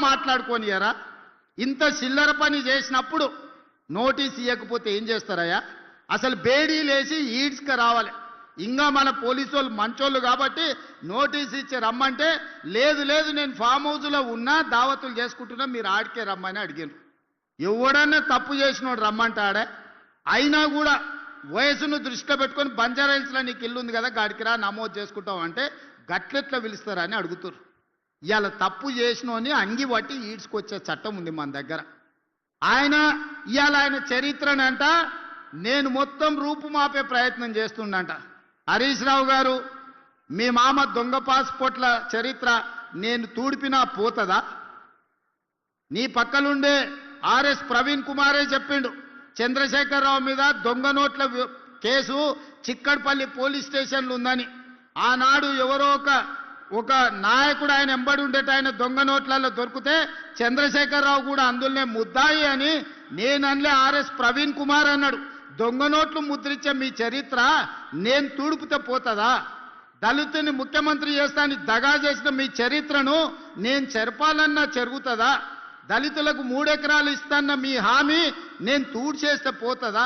మాట్లాడుకోనియరా? ఇంత చిల్లర పని చేసినప్పుడు నోటీస్ ఇవ్వకపోతే ఏం చేస్తారయ్యా? అసలు బేడీలేసి ఈడ్స్కి రావాలి. ఇంకా మన పోలీసు వాళ్ళు మంచోళ్ళు కాబట్టి నోటీస్ ఇచ్చి రమ్మంటే లేదు లేదు నేను ఫామ్ హౌస్లో ఉన్నా దావతులు చేసుకుంటున్నా మీరు ఆడికే రమ్మని అడిగారు. ఎవడన్నా తప్పు చేసినోడు రమ్మంటాడే? అయినా కూడా వయసును దృష్టిలో పెట్టుకొని బంజారాహిల్స్లో నీకు ఇల్లు ఉంది కదా గాడికిరా నమోదు చేసుకుంటాం అంటే గట్లెట్లా పిలుస్తారని అడుగుతారు. ఇవాళ తప్పు చేసినోని అంగి పట్టి ఈడ్చుకొచ్చే చట్టం ఉంది మన దగ్గర. ఆయన చరిత్రనంట నేను మొత్తం రూపుమాపే ప్రయత్నం చేస్తుండంట. హరీష్ రావు గారు మీ మామ దొంగ పాస్పోర్ట్ల చరిత్ర నేను తూడిపినా పోతదా? నీ పక్కలుండే ఆర్ఎస్ ప్రవీణ్ కుమారే చెప్పిండు చంద్రశేఖరరావు మీద దొంగ నోట్ల కేసు చిక్కడపల్లి పోలీస్ స్టేషన్లు ఉందని. ఆనాడు ఎవరో ఒక నాయకుడు ఆయన ఎంబడి ఉండేట ఆయన దొంగ నోట్లలో దొరికితే చంద్రశేఖరరావు కూడా అందులోనే ముద్దాయి అని నేనలే ఆర్ఎస్ ప్రవీణ్ కుమార్ అన్నాడు. దొంగ నోట్లు ముద్రించే మీ చరిత్ర నేను తూడుపుతే పోతుందా? దళితుని ముఖ్యమంత్రి చేస్తానని దగా చేసిన మీ చరిత్రను నేను చెరపాలన్నా జరుగుతుందా? దళితులకు 3 ఎకరాలు ఇస్తాన్న మీ హామీ నేను తూడు చేస్తే పోతుందా?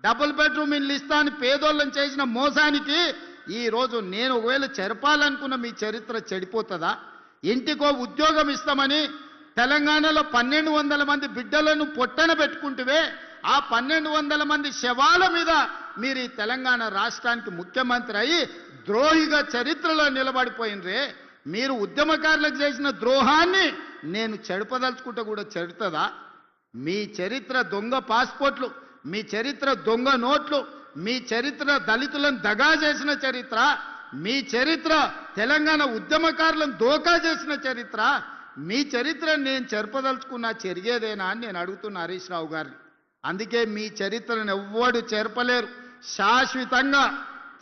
డబుల్ బెడ్రూమ్ ఇల్లు ఇస్తాను పేదోళ్ళని చేసిన మోసానికి ఈరోజు నేను ఒకవేళ చెరపాలనుకున్న మీ చరిత్ర చెడిపోతుందా? ఇంటికో ఉద్యోగం ఇస్తామని తెలంగాణలో 1200 మంది బిడ్డలను పొట్టన పెట్టుకుంటువే ఆ 1200 మంది శవాల మీద మీరు ఈ తెలంగాణ రాష్ట్రానికి ముఖ్యమంత్రి అయ్యి ద్రోహిగా చరిత్రలో నిలబడిపోయినరే. మీరు ఉద్యమకారులకు చేసిన ద్రోహాన్ని నేను చెడపదలుచుకుంటే కూడా చెడుతుందా? మీ చరిత్ర దొంగ పాస్పోర్ట్లు, మీ చరిత్ర దొంగ నోట్లు, మీ చరిత్ర దళితులను దగా చేసిన చరిత్ర, మీ చరిత్ర తెలంగాణ ఉద్యమకారులను దోకా చేసిన చరిత్ర, మీ చరిత్ర నేను చెరపదలుచుకున్నా చెరిగేదేనా అని నేను అడుగుతున్నా హరీష్ రావు గారిని. అందుకే మీ చరిత్రను ఎవ్వడు చెరపలేరు. శాశ్వతంగా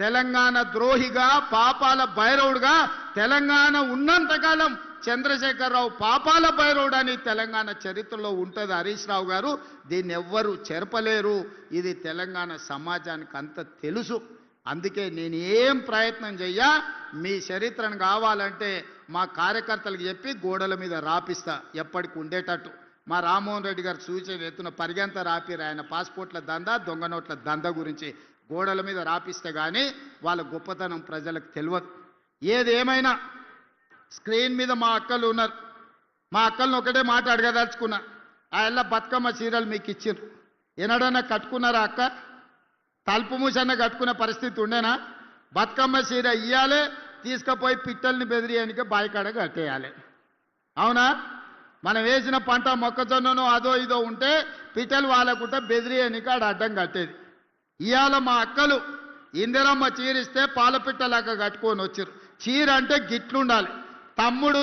తెలంగాణ ద్రోహిగా పాపాల భైరవుడుగా తెలంగాణ ఉన్నంతకాలం చంద్రశేఖరరావు పాపాల భైరవుడు అని తెలంగాణ చరిత్రలో ఉంటుంది హరీష్ రావు గారు. దీన్ని ఎవ్వరు చెరపలేరు. ఇది తెలంగాణ సమాజానికి అంత తెలుసు. అందుకే నేను ఏం ప్రయత్నం చెయ్యా మీ చరిత్రను కావాలంటే మా కార్యకర్తలకు చెప్పి గోడల మీద రాపిస్తా ఎప్పటికి ఉండేటట్టు. మా రామ్మోహన్ రెడ్డి గారు సూచన ఎత్తున పరిగెంత రాపిరు ఆయన పాస్పోర్ట్ల దందా దొంగ నోట్ల దందా గురించి గోడల మీద రాపిస్తే కానీ వాళ్ళ గొప్పతనం ప్రజలకు తెలియదు. ఏదేమైనా స్క్రీన్ మీద మా అక్కలు ఉన్నారు. మా అక్కలను ఒకటే మాట అడగదలుచుకున్నా. ఆ ఎల్ల బతుకమ్మ చీరలు మీకు ఇచ్చిర్రు, ఎన్నడన్నా కట్టుకున్నారా అక్క? తలుపు మూసన్న కట్టుకునే పరిస్థితి ఉండేనా? బతుకమ్మ చీర ఇయ్యాలి, తీసుకుపోయి పిట్టల్ని బెదిరియడానికి బాయికాడ కట్టేయాలి. అవునా? మనం వేసిన పంట మొక్కజొన్ననో అదో ఇదో ఉంటే పిట్టలు వాళ్ళకుంటే బెదిరియడానికి ఆడ అడ్డం కట్టేది. ఇవాళ మా అక్కలు ఇందిరమ్మ చీరిస్తే పాలపిట్టలాగా కట్టుకొని వచ్చారు. చీర అంటే గిట్లుండాలి. తమ్ముడు